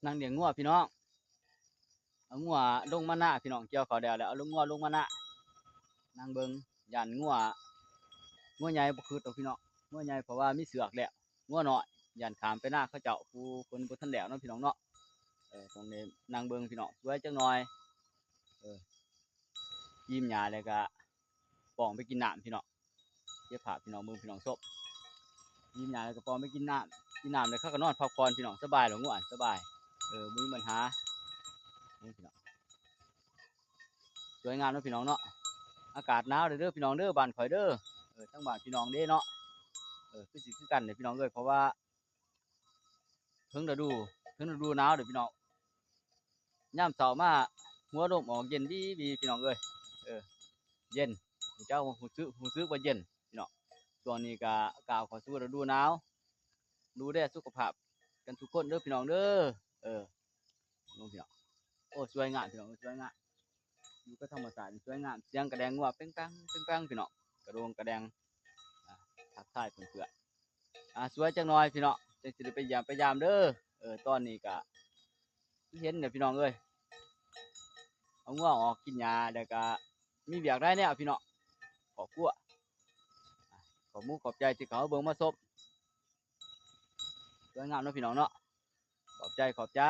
นั่งเลี้ยงงัวพี่น้องเอางัวลงมาหน้าพี่น้องเกี่ยวเขาแดดแล้วเอางัวลงมาหน้านั่งเบิ่งยันงัวใหญ่บ่คือตัวพี่น้องงัวใหญ่เพราะว่ามีเสือกแล้วงัวน้อยยันขามไปหน้าเขาเจ้าผู้คนบ่ทันแล้วเนาะพี่น้องเนาะตรงนี้นั่งเบิ่งพี่น้องสวยจังหน่อยยิ้มหญ้าแล้วก็ป้องไปกินน้ำพี่น้องเก็บภาพพี่น้องเบิ่งพี่น้องซบยิ้มหญ้าแล้วก็ป้องไปกินน้ำแล้วเขาก็นอนพักผ่อนพี่น้องสบายหรองัวสบายบ่มีปัญหาพี่น้องสวยงามเนาะพี่น้องเนาะอากาศหนาวเด้อพี่น้องเด้อบ้านข่อยเด้อทั้งบ้านพี่น้องเด้เนาะคือสิคือกันเด้พี่น้องเอ้ยเพราะว่าถึงฤดูหนาวเด้อพี่น้องยามเช้ามาหัวลมออกเย็นดีพี่น้องเอ้ยเย็นเจ้าหูซึกว่าเย็นพี่น้องช่วงนี้ก็กล่าวขอสู่ฤดูหนาวดูแลสุขภาพกันทุกคนเด้อพี่น้องเด้อน้องพี่น้องโอ้สวยงามพี่น้องสวยงามอยู่กับธรรมชาติสวยงามเสียงกระแดงว่าเป้งปังพี่น้องกระโดงกระแดงทักทายเพื่อนสวยจังหน่อยพี่น้องจะสิได้ไปยามเด้อตอนนี้ก็เห็นเด้อพี่น้องเอ้ยเอางัวออกกินหญ้าแล้วก็มีเวียกได้เนี่ยพี่น้องขอบคุณขอบมุกขอบใจที่เขาเบิ่งมาซบสวยงามเนาะพี่น้องเนาะขอบใจ